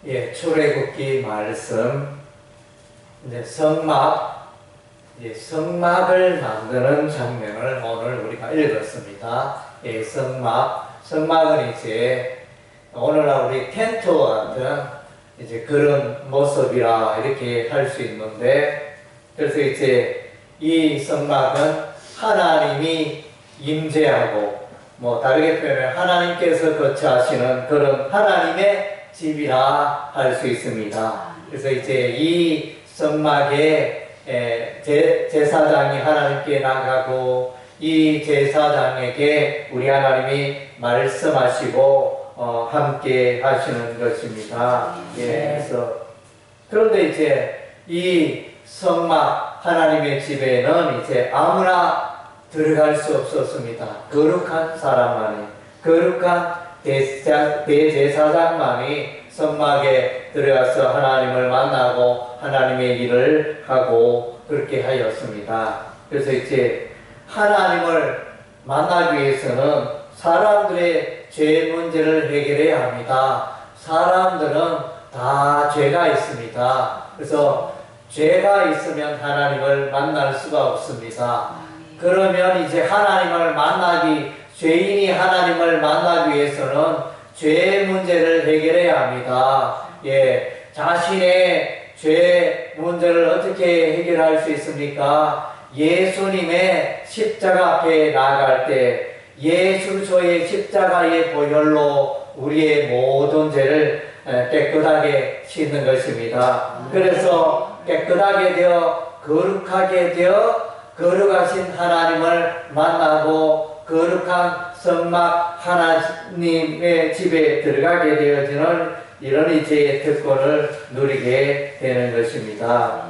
예, 출애굽기 말씀, 이제 성막을 만드는 장면을 오늘 우리가 읽었습니다. 예, 성막은 이제 오늘날 우리 텐트와 같은 이제 그런 모습이라 이렇게 할 수 있는데, 그래서 이제 이 성막은 하나님이 임재하고, 다르게 표현하면 하나님께서 거처하시는 그런 하나님의 집이라 할 수 있습니다. 그래서 이제 이 성막에 제사장이 하나님께 나가고, 이 제사장에게 우리 하나님이 말씀하시고 함께 하시는 것입니다. 예, 그런데 이제 이 성막 하나님의 집에는 이제 아무나 들어갈 수 없었습니다. 거룩한 사람만이, 거룩한 대제사장만이 성막에 들어가서 하나님을 만나고 하나님의 일을 하고 그렇게 하였습니다. 그래서 이제 하나님을 만나기 위해서는 사람들의 죄 문제를 해결해야 합니다. 사람들은 다 죄가 있습니다. 그래서 죄가 있으면 하나님을 만날 수가 없습니다. 그러면 이제 죄인이 하나님을 만나기 위해서는 죄 문제를 해결해야 합니다. 예, 자신의 죄 문제를 어떻게 해결할 수 있습니까? 예수님의 십자가 앞에 나아갈 때 예수의 십자가의 보혈로 우리의 모든 죄를 깨끗하게 씻는 것입니다. 그래서 깨끗하게 되어 거룩하게 되어 거룩하신 하나님을 만나고 거룩한 성막 하나님의 집에 들어가게 되어지는 이런 이제 특권을 누리게 되는 것입니다.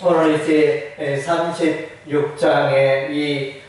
오늘 이제 36장의 이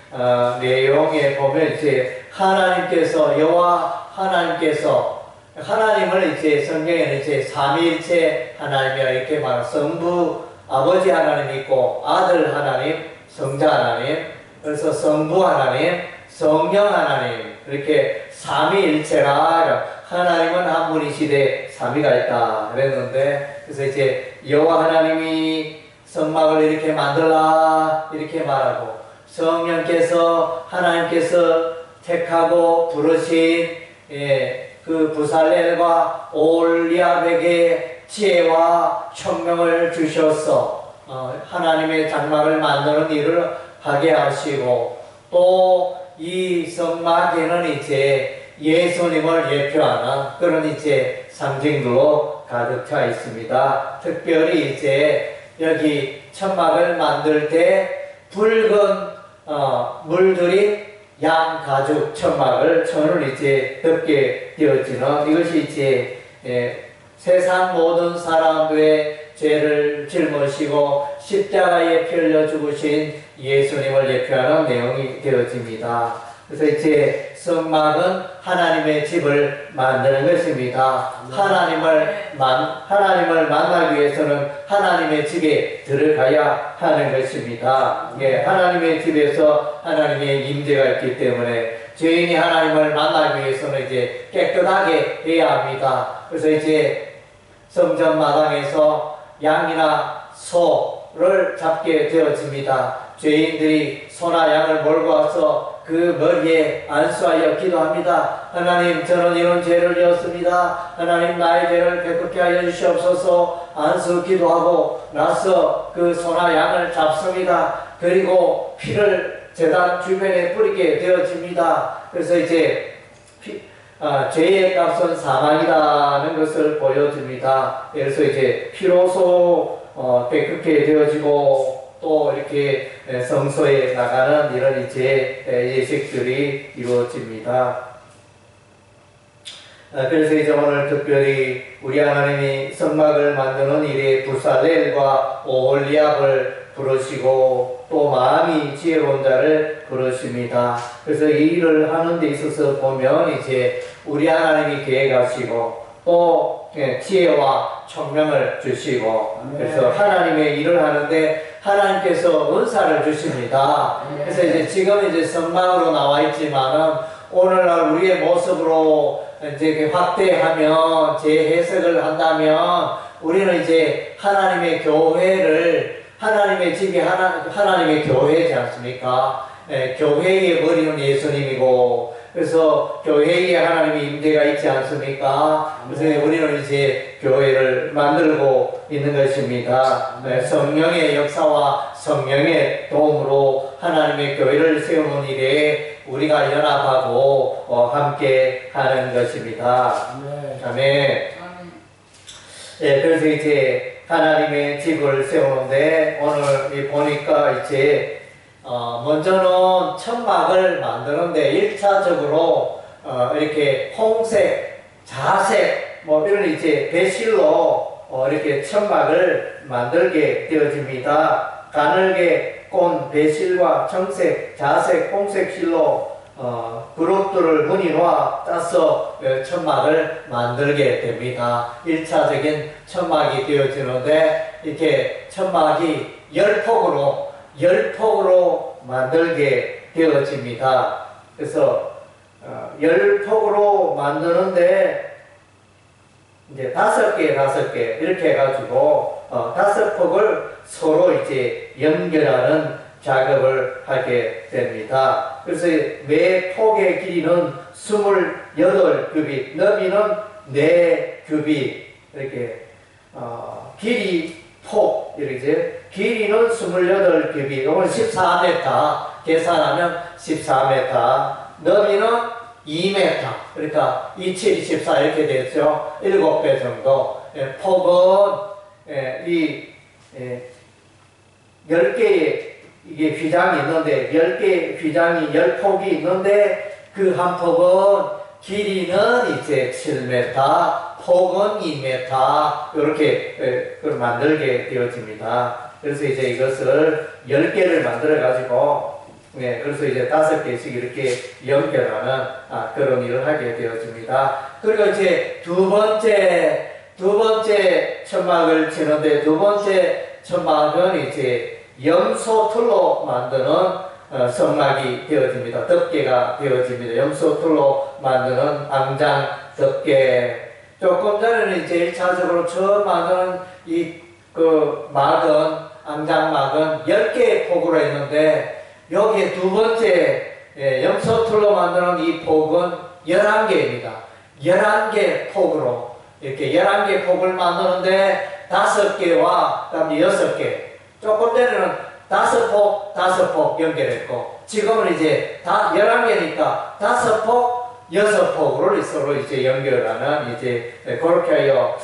내용에 보면 이제 여호와 하나님께서 하나님을 이제 성경에는 이제 삼위일체 하나님이라 이렇게 말하는 성부 아버지 하나님 있고 아들 하나님, 성자 하나님, 그래서 성부 하나님, 성령 하나님, 이렇게 삼위일체라 하나님은 한 분이시되 삼위가 있다 그랬는데, 그래서 이제 여호와 하나님이 성막을 이렇게 만들라 이렇게 말하고, 하나님께서 택하고 부르신 그 부살렐과 올리압에게 지혜와 총명을 주셔서 하나님의 장막을 만드는 일을 하게 하시고, 또 이 성막에는 이제 예수님을 예표하는 그런 이제 상징들로 가득 차 있습니다. 특별히 이제 여기 천막을 만들 때 붉은 물들인 양 가죽 천을 이제 덮게 되어지는, 이것이 이제 세상 모든 사람들의 죄를 짊으시고 십자가에 피 흘려 죽으신 예수님을 예표하는 내용이 되어집니다. 그래서 이제 성막은 하나님의 집을 만드는 것입니다. 하나님을 만나기 위해서는 하나님의 집에 들어가야 하는 것입니다. 하나님의 집에서 하나님의 임재가 있기 때문에 죄인이 하나님을 만나기 위해서는 이제 깨끗하게 해야 합니다. 그래서 이제 성전 마당에서 양이나 소를 잡게 되어집니다. 죄인들이 소나 양을 몰고 와서 그 머리에 안수하여 기도합니다. 하나님, 저는 이런 죄를 지었습니다. 하나님, 나의 죄를 깨끗게 하여 주시옵소서. 안수 기도하고 나서 그 소나 양을 잡습니다. 그리고 피를 제단 주변에 뿌리게 되어집니다. 그래서 이제 죄의 값은 사망이라는 것을 보여줍니다. 그래서 이제 피로소 깨끗게 되어지고, 또 이렇게 성소에 나가는 이런 이제 예식들이 이루어집니다. 그래서 이제 오늘 특별히 우리 하나님이 성막을 만드는 일에 부살렐과 오홀리압을 부르시고 또 마음이 지혜로운 자를 부르십니다. 그래서 이 일을 하는 데 있어서 보면 이제 우리 하나님이 계획하시고 또 지혜와 총명을 주시고, 그래서 하나님의 일을 하는데 하나님께서 은사를 주십니다. 그래서 이제 지금 이제 성막으로 나와 있지만은 오늘날 우리의 모습으로 이제 확대하면, 재해석을 한다면, 우리는 이제 하나님의 교회를, 하나님의 집이 하나님의 교회지 않습니까? 교회의 머리는 예수님이고, 그래서 교회에 하나님의 임재가 있지 않습니까? 그래서 우리는 이제 교회를 만들고 있는 것입니다. 성령의 역사와 성령의 도움으로 하나님의 교회를 세우는 일에 우리가 연합하고 함께 하는 것입니다. 아멘. 그래서 이제 하나님의 집을 세우는데 오늘 보니까 이제 먼저는 천막을 만드는데 1차적으로 이렇게 홍색, 자색 뭐 이런 이제 배실로 이렇게 천막을 만들게 되어집니다. 가늘게 꼰 배실과 청색, 자색, 홍색 실로 그룹들을 무늬화 짜서 천막을 만들게 됩니다. 1차적인 천막이 되어지는데 이렇게 천막이 열폭으로 만들게 되어집니다. 그래서 열폭으로 만드는데 이제 5개 이렇게 해가지고 5폭을 서로 이제 연결하는 작업을 하게 됩니다. 그래서 매 폭의 길이는 28규빗, 너비는 4규빗, 이렇게 길이 폭 이렇게 길이는 28규빗, 이건 14m 계산하면 14m, 너비는 2m, 그러니까 27, 24 이렇게 되죠. 7배 정도. 폭은 이 10개의 이게 휘장이 있는데 10개의 휘장이 10폭이 있는데 그 한 폭은 길이는 이제 7m, 폭은 2m 이렇게 만들게 되어집니다. 그래서 이제 이것을 10개를 만들어 가지고 그래서 이제 5개씩 이렇게 연결하는 그런 일을 하게 되어집니다. 그리고 이제 두 번째 천막을 치는데 두 번째 천막은 이제 염소틀로 만드는 성막이 되어집니다. 덮개가 되어집니다. 염소틀로 만드는 앙장 덮개. 조금 전에는 이제 1차적으로 처음 만드는 막은, 앙장막은 10개의 폭으로 했는데, 여기에 두 번째, 염소틀로 만드는 이 폭은 11개입니다. 11개 폭으로, 이렇게 11개 폭을 만드는데, 5개와, 그 다음에 6개. 조금 전에는 5폭 연결했고, 지금은 이제 11개니까 5폭, 6폭으로 서로 이제 연결하는 이제 그렇게 하여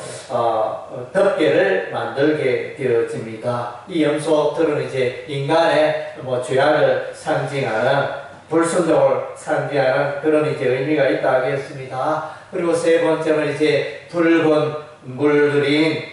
덮개를 만들게 되어집니다. 이 염소틀은 이제 인간의 죄악을 상징하는, 불순종을 상징하는 그런 이제 의미가 있다 하겠습니다. 그리고 세 번째는 이제 붉은 물들인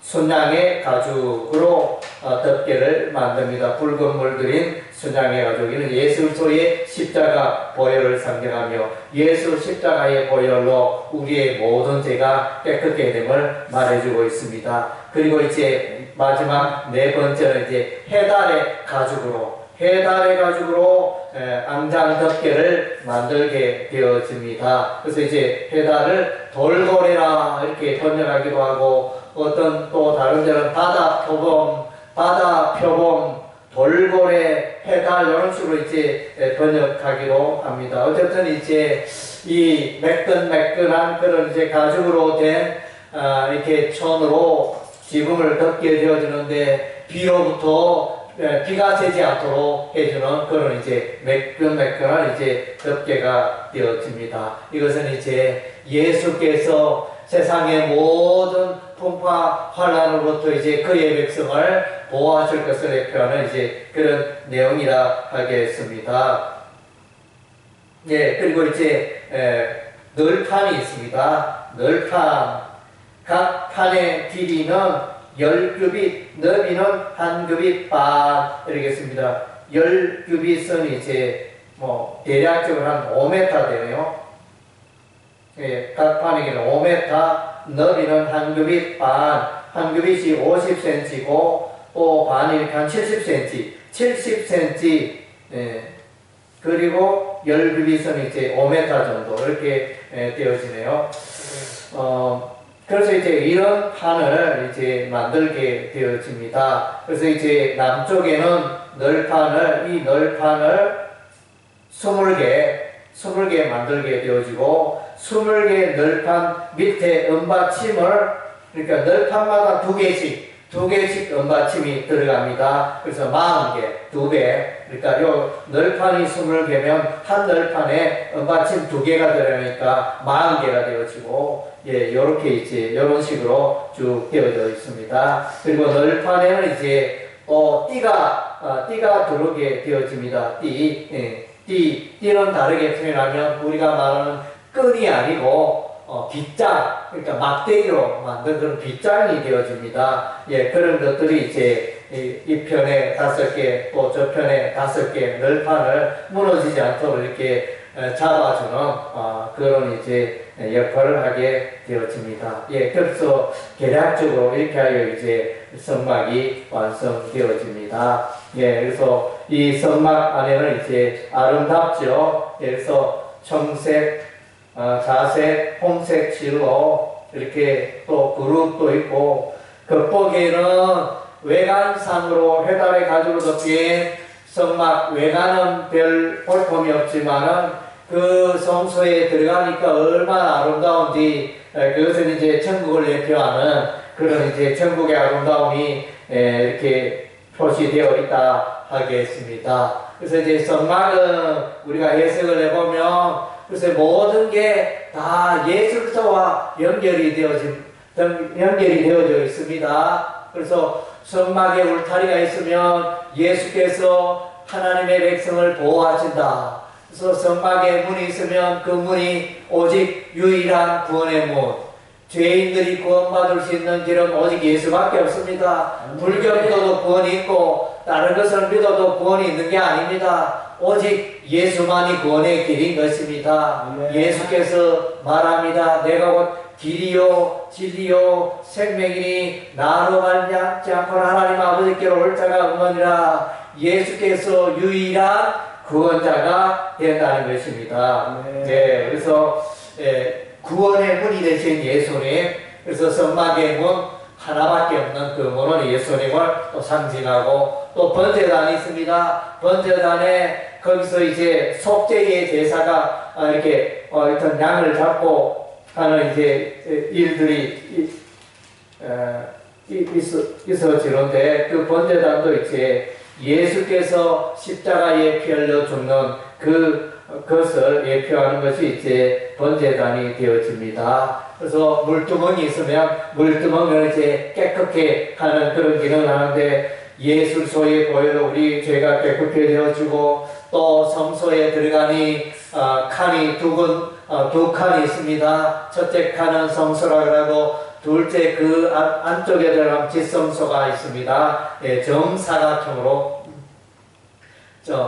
순양의 가죽으로 덮개를 만듭니다. 붉은 물들인 순양의 가죽. 이는 예수 그리스도의 십자가 보혈을 상징하며 예수 십자가의 보혈로 우리의 모든 죄가 깨끗게 됨을 말해주고 있습니다. 그리고 이제 마지막 네 번째는 이제 해달의 가죽으로 앙장 덮개를 만들게 되어집니다. 그래서 이제 해달을 돌고래라 이렇게 번역하기도 하고, 어떤 또 다른 데는 바다 표범, 돌고래, 해달 이런 식으로 이제 번역하기도 합니다. 어쨌든 이제 이 매끈매끈한 그런 이제 가죽으로 된 이렇게 천으로 지붕을 덮게 되어지는데 비로부터 비가 새지 않도록 해주는 그런 이제 매끈매끈한 이제 덮개가 되어집니다. 이것은 이제 예수께서 세상의 모든 풍파 환난으로부터 이제 그의 백성을 보호하실 것을 대표하는 이제 그런 내용이라 하겠습니다. 그리고 이제 널판이 있습니다. 널판, 각 판의 길이는 10규빗, 너비는 1규빗 반 이렇겠습니다. 10규빗은 이제 대략적으로 한 5m 되네요. 각 판의 길이는 5m, 너비는 1규빗 반, 1규빗이 50cm고 또 반이 한 70cm, 그리고 열그빗은 이제 5m 정도 이렇게 되어지네요. 그래서 이제 이런 판을 이제 만들게 되어집니다. 그래서 이제 남쪽에는 이 널판을 20개 만들게 되어지고 20개 널판 밑에 은받침을 그러니까 널판마다 두 개씩 은받침이 들어갑니다. 그래서 40개, 2배. 그러니까 요 널판이 20개면 한 널판에 은받침 2개가 들어가니까 40개가 되어지고, 예, 요렇게 이제, 요런 식으로 쭉 되어져 있습니다. 그리고 널판에는 이제, 띠가 들어오게 되어집니다. 띠는 다르게 표현하면 우리가 말하는 끈이 아니고, 빗장, 그러니까 막대기로 만든 그런 빗장이 되어집니다. 예, 그런 것들이 이제 이 편에 5개, 또 저 편에 5개 널판을 무너지지 않도록 이렇게 잡아주는 그런 이제 역할을 하게 되어집니다. 예, 그래서 계략적으로 이렇게 하여 이제 성막이 완성되어집니다. 예, 그래서 이 성막 안에는 이제 아름답죠. 그래서 청색, 자색, 홍색 실로 이렇게 또 그룹도 있고, 겉보기에는 외관상으로 회달의 가죽으로 덮인 성막 외관은 별 볼품이 없지만은 그 성소에 들어가니까 얼마나 아름다운지, 그것은 이제 천국을 대표하는 그런 이제 천국의 아름다움이 이렇게 표시되어 있다 하겠습니다. 그래서 이제 성막은 우리가 해석을 해보면 그래서 모든 게 다 예술서와 연결이 되어져 있습니다. 그래서 성막에 울타리가 있으면 예수께서 하나님의 백성을 보호하신다. 그래서 성막에 문이 있으면 그 문이 오직 유일한 구원의 문. 죄인들이 구원받을 수 있는 길은 오직 예수밖에 없습니다. 불교 믿어도 구원이 있고 다른 것을 믿어도 구원이 있는 게 아닙니다. 오직 예수만이 구원의 길인 것입니다. 예수께서 말합니다. 내가 곧 길이요 진리요 생명이니 나로 말미암지 않고 하나님 아버지께로 올 자가 없느니라. 예수께서 유일한 구원자가 된다는 것입니다. 네, 그래서 구원의 문이 되신 예수님, 그래서 성막의 문 하나밖에 없는 그 문은 예수님을 또 상징하고, 또 번제단이 있습니다. 번제단에 거기서 이제 속죄의 제사가 이렇게 어떤 양을 잡고 하는 이제 일들이 있어지는데, 그 번제단도 이제 예수께서 십자가에 피 흘려 죽는 그것을 예표하는 것이 이제 번제단이 되어집니다. 그래서 물두멍이 있으면 물두멍을 이제 깨끗게 하는 그런 기능을 하는데, 예술소에 보여도 우리 죄가 깨끗게 되어지고, 또 성소에 들어가니 칸이 두 칸이 있습니다. 첫째 칸은 성소라고 하고, 둘째 그 안쪽에 들어가면 지성소가 있습니다. 예, 정사각형으로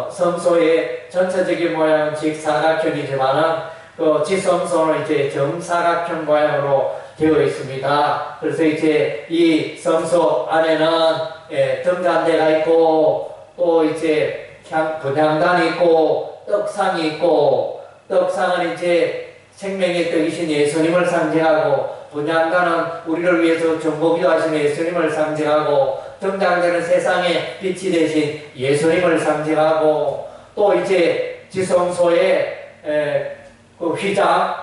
성소의 전체적인 모양은 직사각형이지만은 그 지성소는 이제 정사각형 모양으로 되어 있습니다. 그래서 이제 이 성소 안에는 등잔대가 있고, 또 이제 분향단이 있고, 떡상이 있고, 떡상은 이제 생명의 떡이신 예수님을 상징하고, 분향단은 우리를 위해서 정복이도 하신 예수님을 상징하고, 등잔대는 세상의 빛이 되신 예수님을 상징하고, 또 이제 지성소에 그 휘장,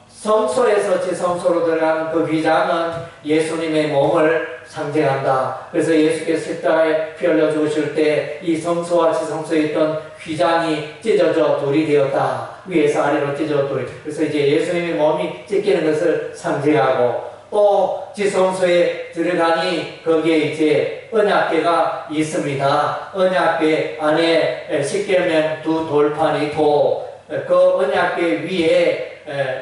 성소에서 지성소로 들어가는 그 휘장은 예수님의 몸을 상징한다. 그래서 예수께서 십자가에 피 흘려 죽으실 때 이 성소와 지성소에 있던 휘장이 찢어져 둘이 되었다. 위에서 아래로 찢어져 둘이. 그래서 이제 예수님의 몸이 찢기는 것을 상징하고, 또 지성소에 들어가니 거기에 이제 언약궤가 있습니다. 언약궤 안에 십계명 두 돌판이 있고, 그 언약궤 위에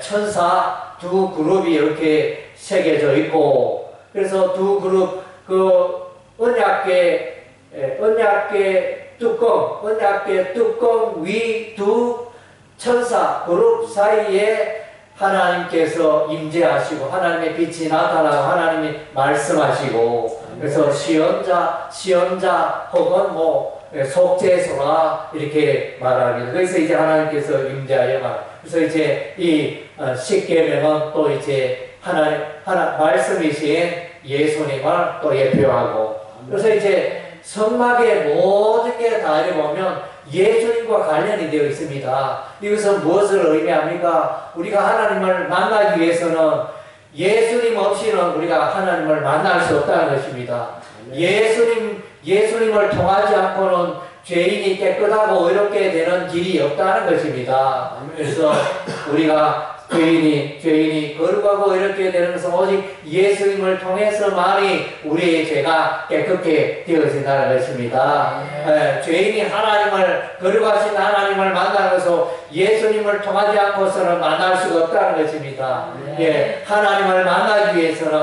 천사 두 그룹이 이렇게 새겨져 있고, 그래서 두 그룹 그 언약궤 뚜껑 위 두 천사 그룹 사이에 하나님께서 임재하시고 하나님의 빛이 나타나고 하나님이 말씀하시고, 그래서 시연자 혹은 뭐 속죄소라 이렇게 말합니다. 그래서 이제 하나님께서 임재하여 말. 그래서 이제 이 십계명은 또 이제 하나님 말씀이신 예수님을 또 예표하고, 그래서 이제 성막의 모든 게 다 이렇게 보면 예수님과 관련이 되어 있습니다. 이것은 무엇을 의미합니까? 우리가 하나님을 만나기 위해서는 예수님 없이는 우리가 하나님을 만날 수 없다는 것입니다. 예수님을 통하지 않고는 죄인이 깨끗하고 의롭게 되는 길이 없다는 것입니다. 그래서 우리가 죄인이 거룩하고 이렇게 되는 것은 오직 예수님을 통해서만이 우리의 죄가 깨끗게 되어진다는 것입니다. 죄인이 거룩하신 하나님을 만나는 것은 예수님을 통하지 않고서는 만날 수가 없다는 것입니다. 하나님을 만나기 위해서는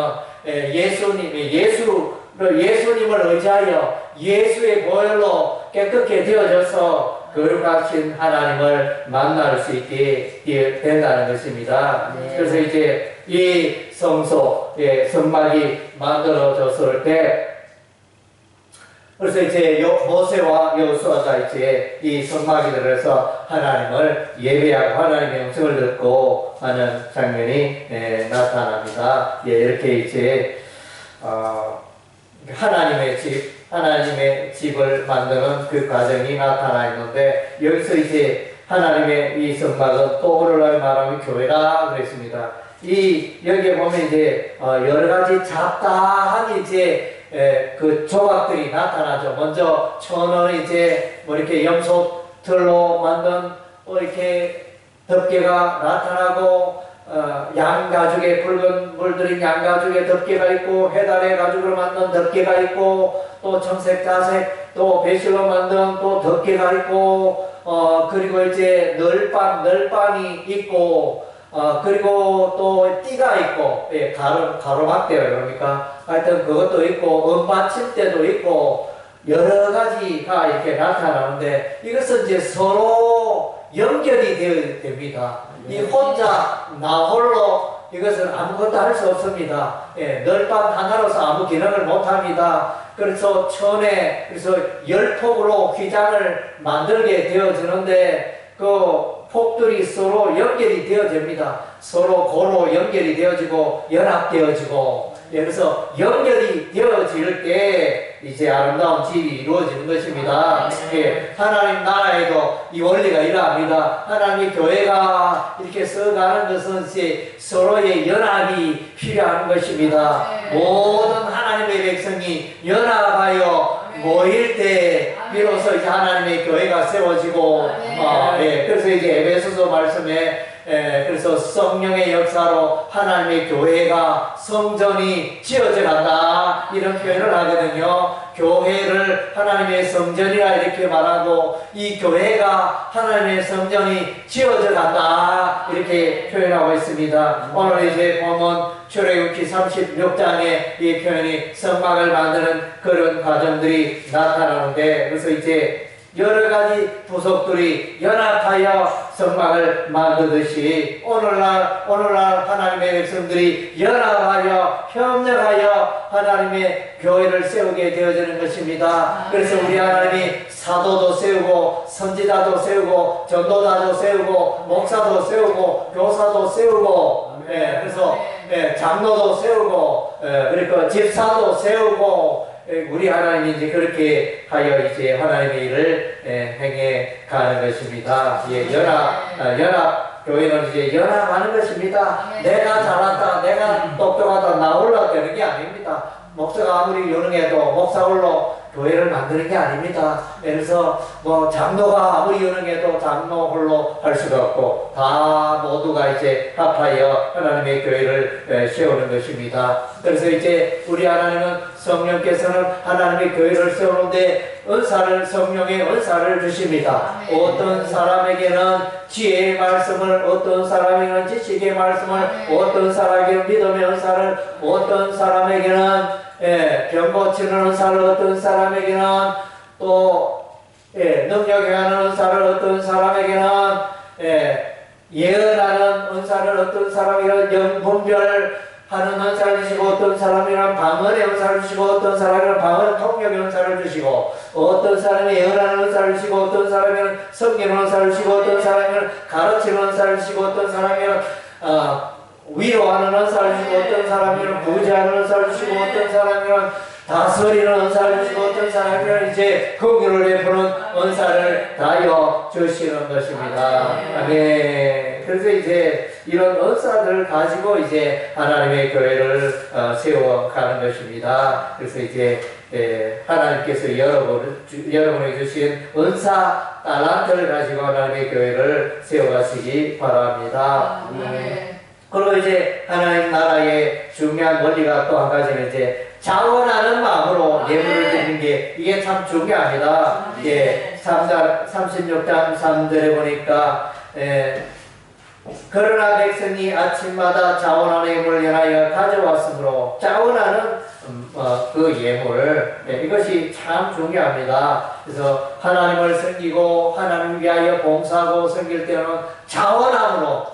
예수님을 의지하여 예수의 보혈로 깨끗게 되어져서 거룩하신 하나님을 만날 수 있게 된다는 것입니다. 그래서 이제 이 성소, 성막이 만들어졌을 때, 그래서 이제 모세와 여호수아가 이제 이 성막에 들어서 하나님을 예배하고 하나님의 음성을 듣고 하는 장면이 나타납니다. 이렇게 이제 하나님의 집을 만드는 그 과정이 나타나 있는데, 여기서 이제 하나님의 이 성막은 또 오늘날 말하면 교회라 그랬습니다. 여기에 보면 이제 여러 가지 잡다한 이제 그 조각들이 나타나죠. 먼저 천은 이제 뭐 이렇게 염소털로 만든 이렇게 덮개가 나타나고, 양가죽에 붉은 물들인 양가죽에 덮개가 있고, 해달의 가죽으로 만든 덮개가 있고, 또 청색, 자색, 또 배실로 만든 또 덮개가 있고, 그리고 이제 널빤이 있고, 그리고 또 띠가 있고, 가로막대요. 그러니까 하여튼 그것도 있고, 은받침대도 있고, 여러 가지가 이렇게 나타나는데, 이것은 이제 서로 연결이 됩니다. 이 나 홀로 이것은 아무것도 할 수 없습니다. 널빤 하나로서 아무 기능을 못합니다. 그래서 그래서 열폭으로 휘장을 만들게 되어지는데, 그 폭들이 서로 연결이 되어집니다. 서로 고로 연결이 되어지고 연합되어지고, 그래서 연결이 되어질 때 이제 아름다운 집이 이루어지는 것입니다. 하나님 나라에도 이 원리가 이러합니다. 하나님의 교회가 이렇게 써가는 것은 이제 서로의 연합이 필요한 것입니다. 모든 하나님의 백성이 연합하여 모일 때 비로소 이제 하나님의 교회가 세워지고, 그래서 이제 에베소서 말씀에 그래서 성령의 역사로 하나님의 교회가 성전이 지어져 간다 이런 표현을 하거든요. 교회를 하나님의 성전이라 이렇게 말하고, 이 교회가 하나님의 성전이 지어져 간다 이렇게 표현하고 있습니다. 오늘 이제 보면 출애굽기 36장에 이 표현이 성막을 만드는 그런 과정들이 나타나는데, 그래서 이제 여러 가지 부속들이 연합하여 성막을 만드듯이 오늘날 하나님의 백성들이 연합하여 협력하여 하나님의 교회를 세우게 되어지는 것입니다. 그래서 우리 하나님이 사도도 세우고 선지자도 세우고 전도자도 세우고 목사도 세우고 교사도 세우고, 그래서 장로도 세우고, 그리고 집사도 세우고, 우리 하나님이 이제 그렇게 하여 이제 하나님의 일을 행해 가는 것입니다. 연합 교회는 이제 연합하는 것입니다. 내가 잘한다, 내가 똑똑하다, 나 홀로 되는 게 아닙니다. 목사가 아무리 유능해도 목사 홀로 교회를 만드는 게 아닙니다. 그래서 뭐 장로가 아무리 유능해도 장로 홀로 할 수가 없고, 다 모두가 이제 합하여 하나님의 교회를 세우는 것입니다. 그래서 이제 우리 하나님은 성령께서는 하나님의 교회를 세우는데 성령의 은사를 주십니다. 어떤 사람에게는 지혜의 말씀을, 어떤 사람에게는 지식의 말씀을, 어떤 사람에게는 믿음의 은사를, 어떤 사람에게는 병 고치는 은사를, 어떤 사람에게는 또 능력에 하는 은사를, 어떤 사람에게는 예언하는 은사를, 어떤 사람에게는 영분별 하는 은사를 주시고, 어떤 사람이란 방언의 은사를 주시고, 어떤 사람이란 방언 통역의 은사를 주시고, 어떤 사람이 예언하는 은사를 주시고, 어떤 사람이란 섬기는 은사를 주시고, 어떤 사람이란 가르치는 은사를 주시고, 어떤 사람이란 위로하는 은사를 주시고, 어떤 사람이란 부지하는 은사를 주시고, 어떤 사람이란 다스리는 은사를 주시고, 어떤 사람이란 이제 긍휼을 베푸는 은사를 다하여 주시는 것입니다. 아멘. 그래서 이제 이런 은사들을 가지고 이제 하나님의 교회를 세워가는 것입니다. 그래서 이제 하나님께서 여러분에게 주신 은사 달란트를 가지고 하나님의 교회를 세워가시기 바랍니다. 그리고 이제 하나님 나라의 중요한 원리가 또 한 가지는 이제 자원하는 마음으로 예물을 드리는 게 이게 참 중요합니다. 예, 36장 3절에 보니까 그러나 백성이 아침마다 자원하는 예물을 연하여 가져왔으므로 자원하는 그 예물 이것이 참 중요합니다. 그래서 하나님을 섬기고 하나님을 위하여 봉사하고 섬길 때는 자원함으로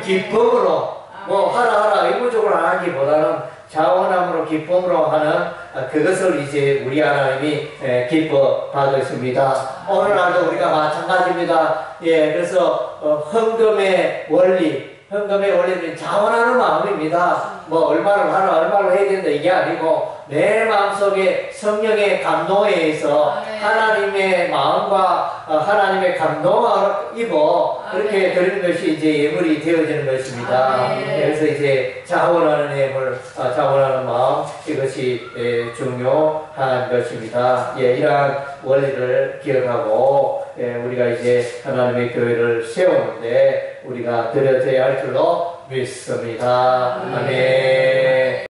기쁨으로 뭐 하라 의무적으로 하기보다는 자원함으로 기쁨으로 하는 그것을 이제 우리 하나님이 기뻐 받으십니다. 오늘날도 우리가 마찬가지입니다. 예, 그래서 헌금의 원리는 자원하는 마음입니다. 뭐 얼마를 하라, 얼마를 해야 된다 이게 아니고 내 마음속에 성령의 감동에 의해서 하나님의 마음과 하나님의 감동을 입어 그렇게 드리는 것이 이제 예물이 되어지는 것입니다. 그래서 이제 자원하는 예물, 자원하는 마음 이것이 중요한 것입니다. 예, 이러한 원리를 기억하고 우리가 이제 하나님의 교회를 세우는데 우리가 드려져야 할 줄로 믿습니다. 아멘.